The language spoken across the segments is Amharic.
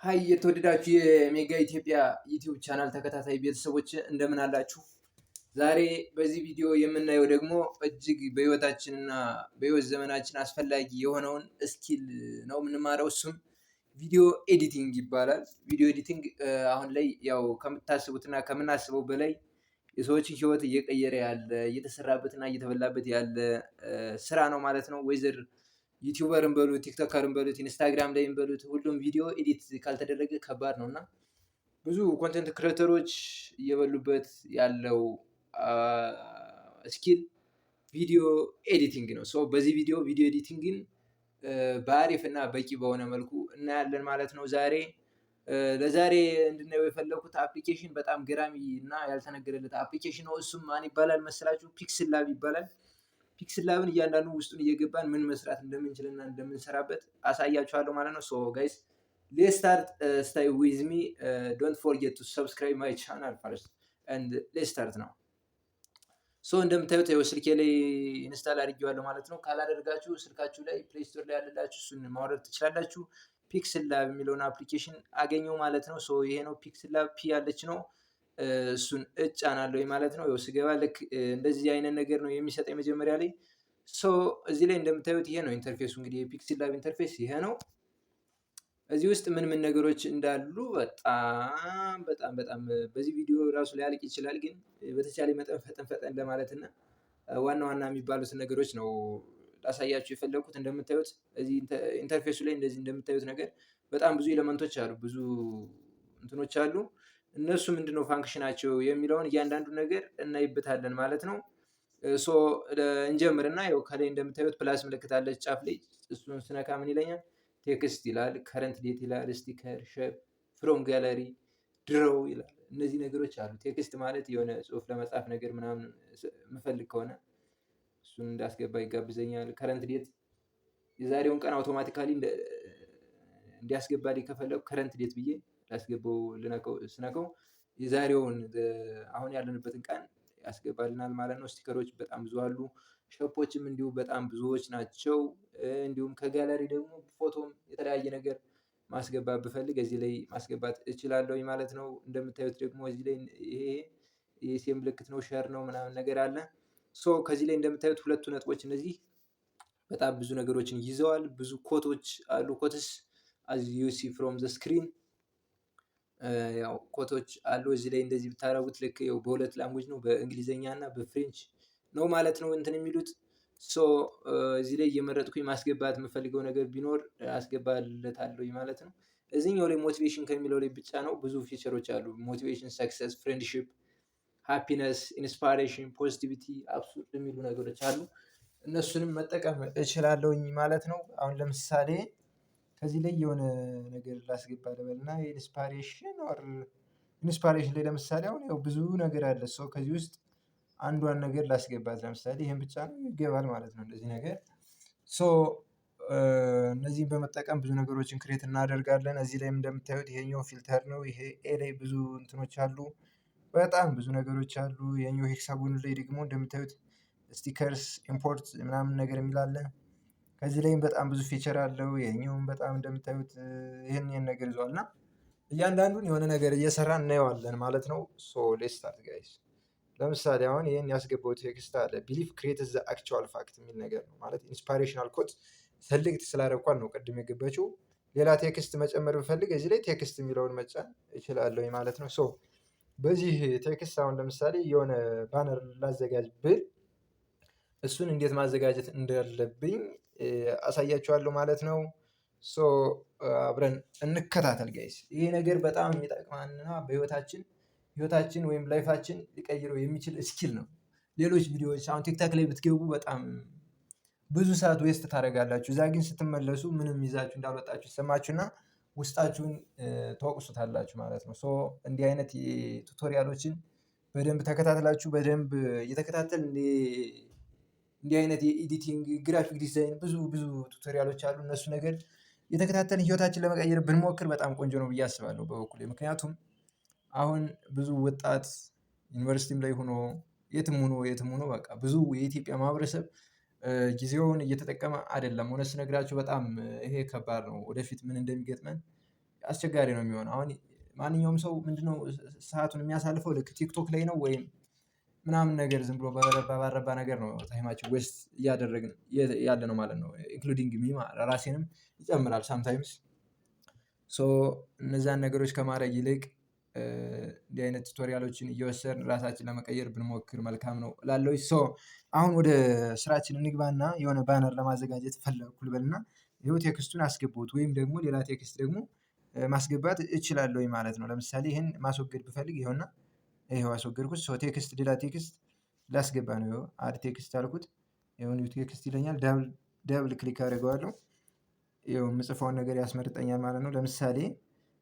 ሀይ የተወደዳችሁ የሜጋ ኢትዮጵያ ዩቲዩብ ቻናል ተከታታይ ቤተሰቦች እንደምን አላችሁ? ዛሬ በዚህ ቪዲዮ የምናየው ደግሞ እጅግ በህይወታችንና በህይወት ዘመናችን አስፈላጊ የሆነውን ስኪል ነው የምንማረው። እሱም ቪዲዮ ኤዲቲንግ ይባላል። ቪዲዮ ኤዲቲንግ አሁን ላይ ያው ከምታስቡትና ከምናስበው በላይ የሰዎችን ህይወት እየቀየረ ያለ እየተሰራበትና እየተበላበት ያለ ስራ ነው ማለት ነው። ወይዘር ዩቲዩበርን በሉት ቲክቶከርን በሉት ኢንስታግራም ላይም በሉት ሁሉም ቪዲዮ ኤዲት ካልተደረገ ከባድ ነው እና ብዙ ኮንተንት ክሬተሮች እየበሉበት ያለው ስኪል ቪዲዮ ኤዲቲንግ ነው። በዚህ ቪዲዮ ኤዲቲንግን በአሪፍ እና በቂ በሆነ መልኩ እናያለን ማለት ነው። ለዛሬ እንድናየው የፈለኩት አፕሊኬሽን በጣም ገራሚ እና ያልተነገረለት አፕሊኬሽን ነው። እሱም ማን ይባላል መሰላችሁ? ፒክስል ላብ ይባላል። ፒክስል ላብን እያንዳንዱ ውስጡን እየገባን ምን መስራት እንደምንችልና እንደምንሰራበት አሳያችኋለሁ ማለት ነው። ጋይስ ሌትስ ስታርት ስታይ ዊዝ ሚ ዶንት ፎርጌት ቱ ሰብስክራይብ ማይ ቻናል ፈርስት ኤንድ ሌትስ ስታርት ነው። እንደምታዩት ይኸው ስልኬ ላይ ኢንስታል አድርጌዋለሁ ማለት ነው። ካላደረጋችሁ ስልካችሁ ላይ ፕሌይ ስቶር ላይ ያለላችሁ እሱን ማውረድ ትችላላችሁ። ፒክስል ላብ የሚለውን አፕሊኬሽን አገኘው ማለት ነው። ይሄ ነው ፒክስል ላብ፣ ፒ ያለች ነው። እሱን እጫናለሁ ማለት ነው። ስገባ ልክ እንደዚህ አይነት ነገር ነው የሚሰጠኝ መጀመሪያ ላይ። እዚህ ላይ እንደምታዩት ይሄ ነው ኢንተርፌሱ። እንግዲህ የፒክስል ላብ ኢንተርፌስ ይሄ ነው። እዚህ ውስጥ ምን ነገሮች እንዳሉ በጣም በጣም በጣም በዚህ ቪዲዮ ራሱ ሊያልቅ ይችላል። ግን በተቻለ መጠን ፈጠን ለማለት እና ዋና ዋና የሚባሉትን ነገሮች ነው ላሳያችሁ የፈለኩት። እንደምታዩት እዚህ ኢንተርፌሱ ላይ እንደዚህ እንደምታዩት ነገር በጣም ብዙ ኤሌመንቶች አሉ፣ ብዙ እንትኖች አሉ። እነሱ ምንድነው ፋንክሽናቸው የሚለውን እያንዳንዱ ነገር እናይበታለን ማለት ነው። እንጀምርና ያው ከላይ እንደምታዩት ፕላስ ምልክት አለች ጫፍ ላይ። እሱን ስነካ ምን ይለኛል? ቴክስት ይላል፣ ከረንት ዴት ይላል፣ ስቲከር፣ ሼፕ፣ ፍሮም ጋለሪ፣ ድሮው ይላል። እነዚህ ነገሮች አሉ። ቴክስት ማለት የሆነ ጽሁፍ ለመጻፍ ነገር ምናምን የምፈልግ ከሆነ እሱን እንዳስገባ ይጋብዘኛል። ከረንት ዴት የዛሬውን ቀን አውቶማቲካሊ እንዲያስገባልኝ ከፈለኩ ከረንት ዴት ብዬ ላስገባው ስነካው የዛሬውን አሁን ያለንበትን ቀን ያስገባልናል ማለት ነው። ስቲከሮች በጣም ብዙ አሉ። ሸፖችም እንዲሁ በጣም ብዙዎች ናቸው። እንዲሁም ከጋለሪ ደግሞ ፎቶም የተለያየ ነገር ማስገባት ብፈልግ እዚህ ላይ ማስገባት እችላለሁ ማለት ነው። እንደምታዩት ደግሞ እዚህ ላይ ይሄ የሴም ምልክት ነው፣ ሸር ነው ምናምን ነገር አለ። ከዚህ ላይ እንደምታዩት ሁለቱ ነጥቦች እነዚህ በጣም ብዙ ነገሮችን ይዘዋል። ብዙ ኮቶች አሉ። ኮትስ as you see from the screen ያው ኮቶች አሉ። እዚህ ላይ እንደዚህ ብታረጉት ልክ ያው በሁለት ላንጉጅ ነው፣ በእንግሊዘኛ እና በፍሬንች ነው ማለት ነው እንትን የሚሉት። እዚህ ላይ እየመረጥኩኝ ማስገባት የምፈልገው ነገር ቢኖር አስገባለታለሁ ማለት ነው። እዚህኛው ላይ ሞቲቬሽን ከሚለው ላይ ብቻ ነው። ብዙ ፊቸሮች አሉ። ሞቲቬሽን፣ ሰክሰስ፣ ፍሬንድሺፕ፣ ሃፒነስ፣ ኢንስፓሬሽን፣ ፖዚቲቪቲ፣ አብሱርድ የሚሉ ነገሮች አሉ። እነሱንም መጠቀም እችላለሁኝ ማለት ነው። አሁን ለምሳሌ ከዚህ ላይ የሆነ ነገር ላስገባ ልበልና ኢንስፓሬሽን ላይ ለምሳሌ አሁን ያው ብዙ ነገር አለ። ከዚህ ውስጥ አንዷን ነገር ላስገባት። ለምሳሌ ይሄን ብቻ ነው ይገባል ማለት ነው እንደዚህ ነገር። እነዚህን በመጠቀም ብዙ ነገሮችን ክሬት እናደርጋለን። እዚህ ላይም እንደምታዩት ይሄኛው ፊልተር ነው። ይሄ ኤ ላይ ብዙ እንትኖች አሉ፣ በጣም ብዙ ነገሮች አሉ። ይሄኛው ሄክሳጎን ላይ ደግሞ እንደምታዩት ስቲከርስ ኢምፖርት ምናምን ነገር የሚላለ። ከዚህ ላይም በጣም ብዙ ፊቸር አለው። ይሄኛውም በጣም እንደምታዩት ይሄን ነገር ይዟል እና እያንዳንዱን የሆነ ነገር እየሰራን እናየዋለን ማለት ነው። ሌትስ ስታርት ጋይስ። ለምሳሌ አሁን ይሄን ያስገባው ቴክስት አለ፣ ቢሊፍ ክሬትስ ዘ አክቹዋል ፋክት የሚል ነገር ነው ማለት ኢንስፓሬሽናል ኮት ሰሌክት ስላደረኳት ነው ቅድም የገባችው። ሌላ ቴክስት መጨመር ብፈልግ እዚህ ላይ ቴክስት የሚለውን መጫን እችላለሁ ማለት ነው። በዚህ ቴክስት አሁን ለምሳሌ የሆነ ባነር ላዘጋጅ ብል እሱን እንዴት ማዘጋጀት እንዳለብኝ አሳያችኋለሁ ማለት ነው። አብረን እንከታተል ጋይስ። ይሄ ነገር በጣም የሚጠቅመንና ህይወታችን ወይም ላይፋችን ሊቀይረው የሚችል ስኪል ነው። ሌሎች ቪዲዮዎች አሁን ቲክታክ ላይ ብትገቡ በጣም ብዙ ሰዓት ዌስት ታደርጋላችሁ። እዛ ግን ስትመለሱ ምንም ይዛችሁ እንዳልወጣችሁ ይሰማችሁና ውስጣችሁን ተወቅሱታላችሁ ማለት ነው። እንዲህ አይነት ቱቶሪያሎችን በደንብ ተከታተላችሁ በደንብ እየተከታተል እንዲህ አይነት የኤዲቲንግ ግራፊክ ዲዛይን ብዙ ቱቶሪያሎች አሉ። እነሱ ነገር የተከታተልን ህይወታችን ለመቀየር ብንሞክር በጣም ቆንጆ ነው ብዬ አስባለሁ በበኩሌ። ምክንያቱም አሁን ብዙ ወጣት ዩኒቨርሲቲም ላይ ሆኖ የትም ሆኖ በቃ ብዙ የኢትዮጵያ ማህበረሰብ ጊዜውን እየተጠቀመ አይደለም። እውነት ስነግራችሁ በጣም ይሄ ከባድ ነው። ወደፊት ምን እንደሚገጥመን አስቸጋሪ ነው የሚሆነው። አሁን ማንኛውም ሰው ምንድነው ሰአቱን የሚያሳልፈው ልክ ቲክቶክ ላይ ነው ወይም ምናምን ነገር ዝም ብሎ ባረባ ነገር ነው ታይማችን ዌስት እያደረግን ያለነው ማለት ነው። ኢንክሉዲንግ ሚ ራሴንም ይጨምራል ሳምታይምስ። ሶ እነዛን ነገሮች ከማድረግ ይልቅ እንዲህ አይነት ቱቶሪያሎችን እየወሰድን ራሳችንን ለመቀየር ብንሞክር መልካም ነው እላለሁኝ። ሶ አሁን ወደ ስራችን እንግባና የሆነ ባነር ለማዘጋጀት ፈለኩ ልበልና ይኸው ቴክስቱን አስገባሁት ወይም ደግሞ ሌላ ቴክስት ደግሞ ማስገባት እችላለሁኝ ማለት ነው። ለምሳሌ ይሄን ማስወገድ ብፈልግ ይኸውና ይኸው አስወገድኩት። ሶ ቴክስት ሌላ ቴክስት ላስገባ ነው። ይኸው አድ ቴክስት አልኩት። ይኸው ኒው ቴክስት ይለኛል። ደብል ክሊክ አደርገዋለሁ። ይኸው የምጽፈውን ነገር ያስመርጠኛል ማለት ነው። ለምሳሌ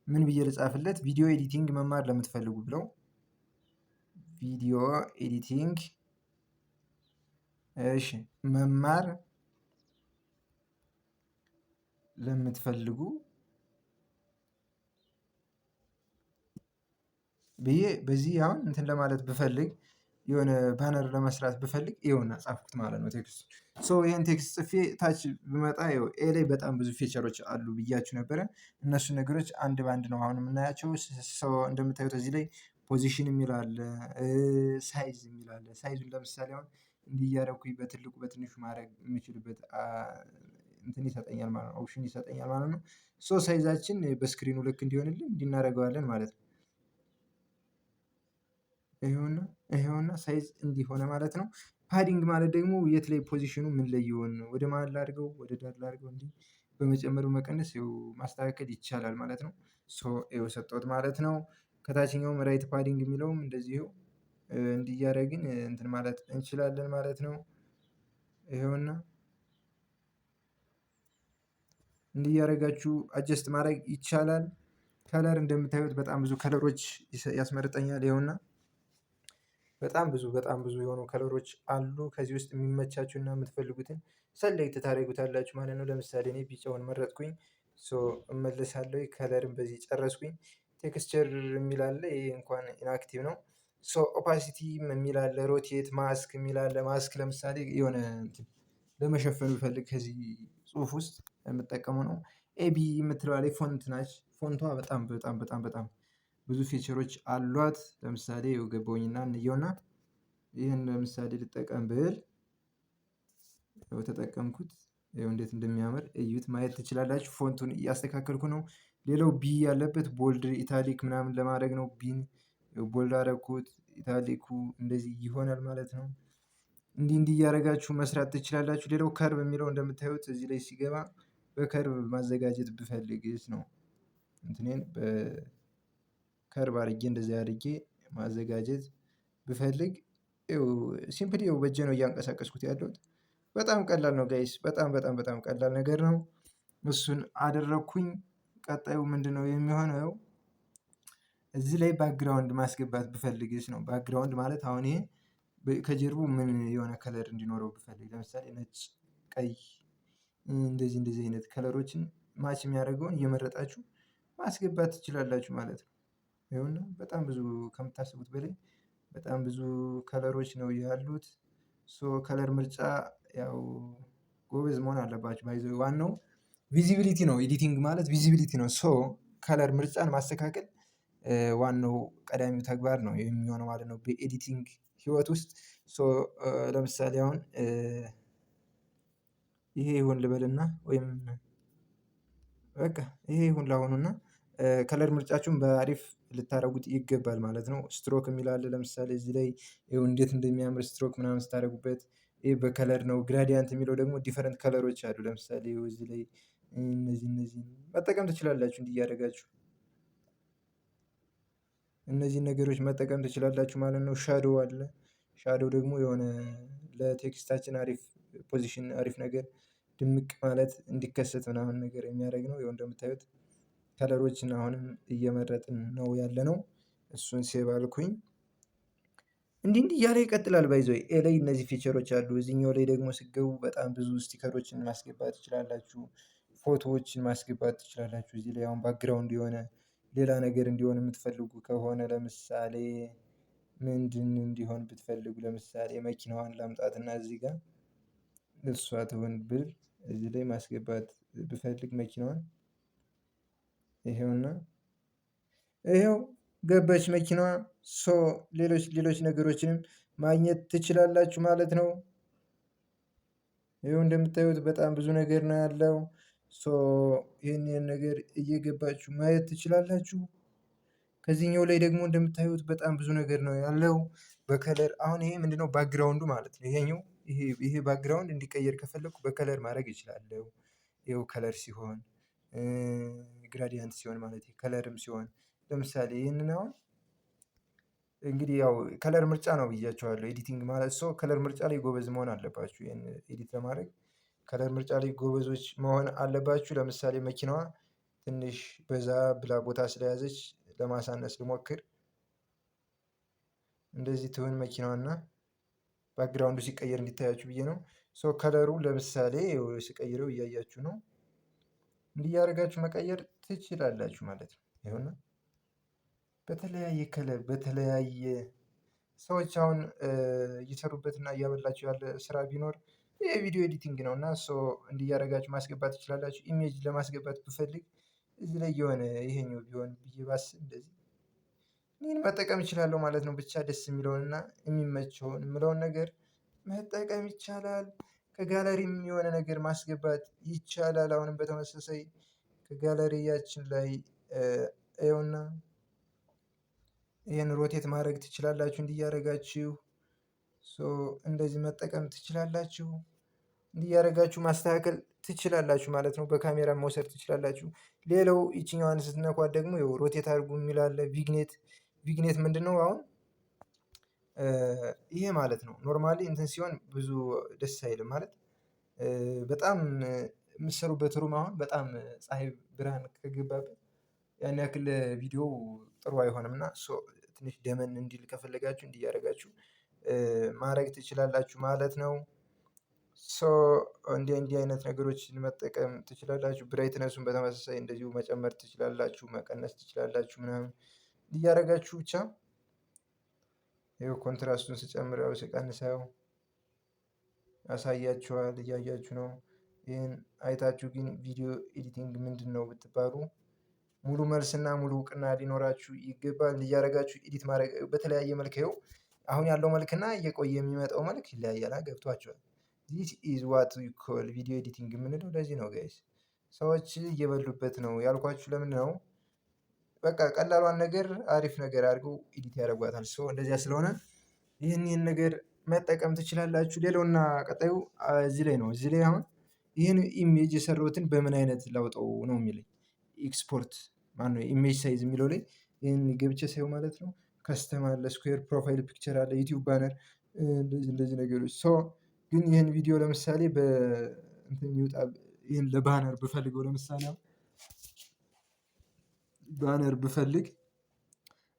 ምን ብዬ ልጻፍለት? ቪዲዮ ኤዲቲንግ መማር ለምትፈልጉ ብለው ቪዲዮ ኤዲቲንግ እሺ መማር ለምትፈልጉ ብዬ በዚህ አሁን እንትን ለማለት ብፈልግ የሆነ ባነር ለመስራት ብፈልግ ይኸውና ጻፍኩት ማለት ነው። ቴክስት ሶ ይሄን ቴክስት ጽፌ ታች ብመጣ ይኸው ኤ ላይ በጣም ብዙ ፊቸሮች አሉ ብያችሁ ነበረ። እነሱን ነገሮች አንድ በአንድ ነው አሁን የምናያቸው። ሶ እንደምታዩት እዚህ ላይ ፖዚሽን የሚል አለ፣ ሳይዝ የሚል አለ። ሳይዙን ለምሳሌ አሁን እንዲህ እያደረኩኝ በትልቁ በትንሹ ማድረግ የምችልበት እንትን ይሰጠኛል ማለት ነው። ኦፕሽን ይሰጠኛል ማለት ነው። ሶ ሳይዛችን በስክሪኑ ልክ እንዲሆንልን እንዲህ እናደርገዋለን ማለት ነው። ይኸውና ሳይዝ እንዲህ ሆነ ማለት ነው። ፓዲንግ ማለት ደግሞ የት ላይ ፖዚሽኑ ምን ላይ ይሆን? ወደ መሃል ላድርገው፣ ወደ ዳር ላድርገው፣ እንዲህ በመጨመር በመቀነስ ይኸው ማስተካከል ይቻላል ማለት ነው። ሶ ይኸው ሰጠሁት ማለት ነው። ከታችኛውም ራይት ፓዲንግ የሚለውም እንደዚሁ እንዲህ እያደረግን እንትን ማለት እንችላለን ማለት ነው። ይኸውና እንዲህ እያደረጋችሁ አጀስት ማድረግ ይቻላል። ከለር እንደምታዩት በጣም ብዙ ከለሮች ያስመርጠኛል። ይኸውና በጣም ብዙ የሆኑ ከለሮች አሉ። ከዚህ ውስጥ የሚመቻችሁና የምትፈልጉትን ሰሌክት ታደርጉታላችሁ ማለት ነው። ለምሳሌ እኔ ቢጫውን መረጥኩኝ። ሶ እመልሳለሁ። ከለርን በዚህ ጨረስኩኝ። ቴክስቸር የሚል አለ። ይሄ እንኳን ኢንአክቲቭ ነው። ሶ ኦፓሲቲ የሚል አለ። ሮቴት ማስክ የሚል አለ። ማስክ ለምሳሌ የሆነ ለመሸፈን ብፈልግ ከዚህ ጽሁፍ ውስጥ የምጠቀመው ነው። ኤቢ የምትለዋ ላይ ፎንት ናች። ፎንቷ በጣም ብዙ ፊቸሮች አሏት። ለምሳሌ ይኸው ገባሁኝና እንየውና ይህን ለምሳሌ ልጠቀም ብል ይኸው ተጠቀምኩት። ይኸው እንዴት እንደሚያምር እዩት፣ ማየት ትችላላችሁ። ፎንቱን እያስተካከልኩ ነው። ሌላው ቢ ያለበት ቦልድ ኢታሊክ ምናምን ለማድረግ ነው። ቢን ቦልድ አደረኩት። ኢታሊኩ እንደዚህ ይሆናል ማለት ነው። እንዲህ እያደረጋችሁ መስራት ትችላላችሁ። ሌላው ከርብ የሚለው እንደምታዩት እዚህ ላይ ሲገባ በከርብ ማዘጋጀት ብፈልግስ ነው። እንትኔን በከርብ አድርጌ እንደዚህ አድርጌ ማዘጋጀት ብፈልግ ሲምፕሊ በእጄ ነው እያንቀሳቀስኩት ያለሁት። በጣም ቀላል ነው ጋይስ። በጣም ቀላል ነገር ነው። እሱን አደረኩኝ። ቀጣዩ ምንድነው የሚሆነው? እዚህ ላይ ባክግራውንድ ማስገባት ብፈልግስ ነው። ባክግራውንድ ማለት አሁን ይሄ ከጀርቡ ምን የሆነ ከለር እንዲኖረው ብፈልግ ለምሳሌ ነጭ፣ ቀይ እንደዚህ አይነት ከለሮችን ማች የሚያደርገውን እየመረጣችሁ ማስገባት ትችላላችሁ ማለት ነው። ይኸውና በጣም ብዙ ከምታስቡት በላይ በጣም ብዙ ከለሮች ነው ያሉት። ሶ ከለር ምርጫ ያው ጎበዝ መሆን አለባችሁ። ባይ ዘ ዌይ ዋናው ቪዚቢሊቲ ነው። ኤዲቲንግ ማለት ቪዚቢሊቲ ነው። ሶ ከለር ምርጫን ማስተካከል ዋናው ቀዳሚው ተግባር ነው የሚሆነው ማለት ነው በኤዲቲንግ ህይወት ውስጥ። ሶ ለምሳሌ አሁን ይሄ ይሁን ልበልና ወይም በቃ ይሄ ይሁን ላሁኑና ከለር ምርጫችሁን በአሪፍ ልታደርጉት ይገባል ማለት ነው። ስትሮክ የሚል አለ። ለምሳሌ እዚህ ላይ ይኸው እንዴት እንደሚያምር ስትሮክ ምናምን ስታደርጉበት ይሄ በከለር ነው። ግራዲያንት የሚለው ደግሞ ዲፈረንት ከለሮች አሉ። ለምሳሌ እዚህ ላይ እነዚህን መጠቀም ትችላላችሁ። እንዲህ እያደረጋችሁ እነዚህን ነገሮች መጠቀም ትችላላችሁ ማለት ነው። ሻዶው አለ። ሻዶው ደግሞ የሆነ ለቴክስታችን አሪፍ ፖዚሽን አሪፍ ነገር ድምቅ ማለት እንዲከሰት ምናምን ነገር የሚያደርግ ነው። ይኸው እንደምታዩት ከለሮችን አሁንም እየመረጥን ነው ያለነው። እሱን ሴቭ አልኩኝ። እንዲህ እያለ ይቀጥላል። ባይ ዘ ዌይ ኤ ላይ እነዚህ ፊቸሮች አሉ። እዚህኛው ላይ ደግሞ ስትገቡ በጣም ብዙ ስቲከሮችን ማስገባት ትችላላችሁ። ፎቶዎችን ማስገባት ትችላላችሁ። እዚህ ላይ አሁን ባክግራውንድ የሆነ ሌላ ነገር እንዲሆን የምትፈልጉ ከሆነ ለምሳሌ ምንድን እንዲሆን ብትፈልጉ ለምሳሌ መኪናዋን ላምጣትና እዚህ ጋር እሷ ትሁን ብል እዚህ ላይ ማስገባት ብፈልግ መኪናዋን ይሄውና ይሄው ገባች መኪናዋ። ሶ ሌሎች ነገሮችንም ማግኘት ትችላላችሁ ማለት ነው። ይኸው እንደምታዩት በጣም ብዙ ነገር ነው ያለው። ሶ ይህን ነገር እየገባችሁ ማየት ትችላላችሁ። ከዚህኛው ላይ ደግሞ እንደምታዩት በጣም ብዙ ነገር ነው ያለው በከለር። አሁን ይሄ ምንድነው ባክግራውንዱ ማለት ነው። ይሄኛው ይሄ ባክግራውንድ እንዲቀየር ከፈለኩ በከለር ማድረግ እችላለሁ። ይኸው ከለር ሲሆን ግራዲያንት ሲሆን ማለት ከለርም ሲሆን ለምሳሌ ይህንን አሁን እንግዲህ ያው ከለር ምርጫ ነው ብያቸዋለሁ። ኤዲቲንግ ማለት ሰው ከለር ምርጫ ላይ ጎበዝ መሆን አለባችሁ። ይሄን ኤዲት ለማድረግ ከለር ምርጫ ላይ ጎበዞች መሆን አለባችሁ። ለምሳሌ መኪናዋ ትንሽ በዛ ብላ ቦታ ስለያዘች ለማሳነስ ልሞክር። እንደዚህ ትሁን መኪናዋና ባክግራውንዱ ሲቀየር እንዲታያችሁ ብዬ ነው። ሶ ከለሩ ለምሳሌ ሲቀይረው እያያችሁ ነው። እንዲህ እያደረጋችሁ መቀየር ትችላላችሁ ማለት ነው። ይኸውና በተለያየ ከለር በተለያየ ሰዎች አሁን እየሰሩበትና እያበላችሁ ያለ ስራ ቢኖር የቪዲዮ ኤዲቲንግ ነው። እና ሶ እንዲህ እያደረጋችሁ ማስገባት ትችላላችሁ። ኢሜጅ ለማስገባት ብፈልግ እዚህ ላይ የሆነ ይሄኛው ቢሆን ብዬ ባስብ እንደዚህ ይህን መጠቀም እችላለሁ ማለት ነው። ብቻ ደስ የሚለውንና የሚመቸውን የምለውን ነገር መጠቀም ይቻላል። ከጋለሪም የሆነ ነገር ማስገባት ይቻላል። አሁንም በተመሳሳይ ከጋለሪያችን ላይ ይኸውና ይሄን ሮቴት ማድረግ ትችላላችሁ። እንዲህ እያደረጋችሁ ሶ እንደዚህ መጠቀም ትችላላችሁ። እንዲህ እያደረጋችሁ ማስተካከል ትችላላችሁ ማለት ነው። በካሜራ መውሰድ ትችላላችሁ። ሌላው ይቺኛዋን ስትነኳት ደግሞ ይኸው ሮቴት አድርጉ የሚል አለ። ቪግኔት ምንድነው? አሁን ይሄ ማለት ነው ኖርማሊ እንትን ሲሆን ብዙ ደስ አይልም ማለት በጣም የምትሰሩበት ሩም አሁን በጣም ፀሀይ ብርሃን ከገባበት ያን ያክል ቪዲዮ ጥሩ አይሆንም። እና ትንሽ ደመን እንዲል ከፈለጋችሁ እንዲህ እያደረጋችሁ ማድረግ ትችላላችሁ ማለት ነው። ሶ እንዲህ አይነት ነገሮችን መጠቀም ትችላላችሁ። ብራይትነሱን በተመሳሳይ እንደዚሁ መጨመር ትችላላችሁ፣ መቀነስ ትችላላችሁ ምናምን እንዲህ እያደረጋችሁ ብቻ ይኸው ኮንትራስቱን ስጨምረው ስቀንሰው ያሳያችኋል። እያያችሁ ነው። ይህን አይታችሁ ግን ቪዲዮ ኤዲቲንግ ምንድነው ብትባሉ ሙሉ መልስና ሙሉ እውቅና ሊኖራችሁ ይገባል። እንዲህ እያደረጋችሁ ኤዲት ማድረግ በተለያየ መልክ ይኸው አሁን ያለው መልክና እየቆየ የሚመጣው መልክ ይለያያል። ገብቷችኋል? ዚስ ኢዝ ዋት ዊ ኮል ቪዲዮ ኤዲቲንግ የምንለው ለዚህ ነው ጋይስ። ሰዎች እየበሉበት ነው ያልኳችሁ ለምን ነው? በቃ ቀላሏን ነገር አሪፍ ነገር አድርገው ኤዲት ያደርጓታል። ሶ እንደዚያ ስለሆነ ይህን ነገር መጠቀም ትችላላችሁ። ሌላውና ቀጣዩ እዚህ ላይ ነው። እዚህ ላይ አሁን ይህን ኢሜጅ የሰራሁትን በምን አይነት ላውጣው ነው የሚለኝ። ኤክስፖርት ማነው ኢሜጅ ሳይዝ የሚለው ላይ ይህን ገብቼ ሳየው ማለት ነው። ከስተም አለ፣ ስኩዌር ፕሮፋይል ፒክቸር አለ፣ ዩቲዩብ ባነር እንደዚህ ነገሮች። ሶ ግን ይህን ቪዲዮ ለምሳሌ በእንትን ይወጣ ይህን ለባነር ብፈልገው ለምሳሌ ባነር ብፈልግ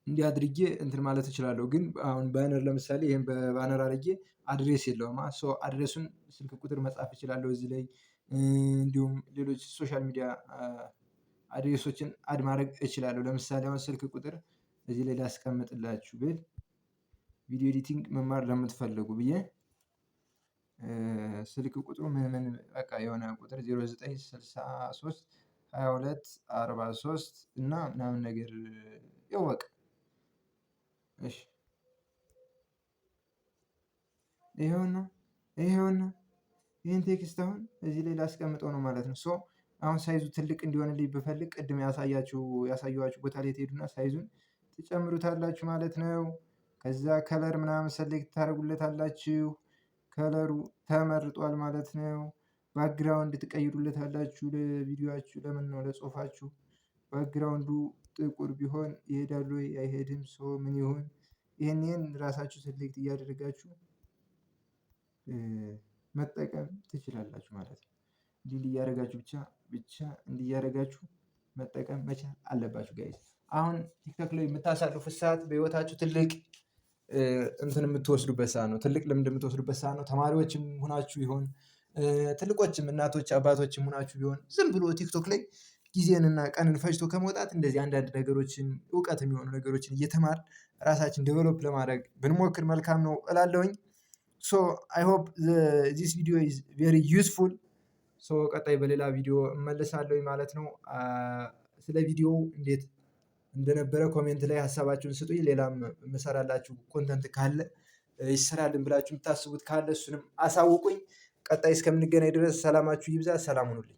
እንዲህ አድርጌ እንትን ማለት እችላለሁ። ግን አሁን ባነር ለምሳሌ ይሄን በባነር አድርጌ አድሬስ የለውም። ሶ አድሬሱን ስልክ ቁጥር መጻፍ እችላለሁ እዚህ ላይ። እንዲሁም ሌሎች ሶሻል ሚዲያ አድሬሶችን አድ ማድረግ እችላለሁ። ለምሳሌ አሁን ስልክ ቁጥር እዚህ ላይ ላስቀምጥላችሁ ብል ቪዲዮ ኤዲቲንግ መማር ለምትፈልጉ ብዬ ስልክ ቁጥሩ ምን በቃ የሆነ ቁጥር 0963 22 43 እና ምናምን ነገር ያው በቃ እሺ ይኸውና ይህን ቴክስት አሁን እዚህ ላይ ላስቀምጠው ነው ማለት ነው። ሶ አሁን ሳይዙ ትልቅ እንዲሆንልኝ ብፈልግ ቅድም ያሳየኋችሁ ቦታ ላይ ትሄዱና ሳይዙን ትጨምሩታላችሁ ማለት ነው። ከዛ ከለር ምናምን ሰሌክት ታደርጉለታላችሁ። ከለሩ ተመርጧል ማለት ነው። ባክግራውንድ ትቀይሩለታላችሁ ለቪዲዮአችሁ። ለምን ነው ለጽሁፋችሁ ባክግራውንዱ ጥቁር ቢሆን ይሄዳል ወይ አይሄድም? ሶ ምን ይሁን? ይሄን ራሳችሁ ሰሌክት እያደረጋችሁ መጠቀም ትችላላችሁ ማለት ነው። እንዲህ እያደረጋችሁ ብቻ እንዲህ እያደረጋችሁ መጠቀም መቻል አለባችሁ ጋይስ። አሁን ቲክቶክ ላይ የምታሳልፉት ሰዓት በህይወታችሁ ትልቅ እንትን የምትወስዱበት ሰዓት ነው። ትልቅ ልምድ የምትወስዱበት ሰዓት ነው። ተማሪዎችም ሆናችሁ ይሆን ትልቆችም እናቶች አባቶችም ሆናችሁ ቢሆን ዝም ብሎ ቲክቶክ ላይ ጊዜንና ቀንን ፈጅቶ ከመውጣት እንደዚህ አንዳንድ ነገሮችን እውቀት የሚሆኑ ነገሮችን እየተማርን ራሳችን ዴቨሎፕ ለማድረግ ብንሞክር መልካም ነው እላለሁኝ። ሶ አይ ሆፕ ዚስ ቪዲዮ ኢዝ ቬሪ ዩስፉል። ሶ ቀጣይ በሌላ ቪዲዮ እመለሳለሁኝ ማለት ነው። ስለ ቪዲዮው እንዴት እንደነበረ ኮሜንት ላይ ሀሳባችሁን ስጡኝ። ሌላም የምሰራላችሁ ኮንተንት ካለ ይሰራልን ብላችሁ የምታስቡት ካለ እሱንም አሳውቁኝ። ቀጣይ እስከምንገናኝ ድረስ ሰላማችሁ ይብዛ። ሰላም ሁኑልኝ።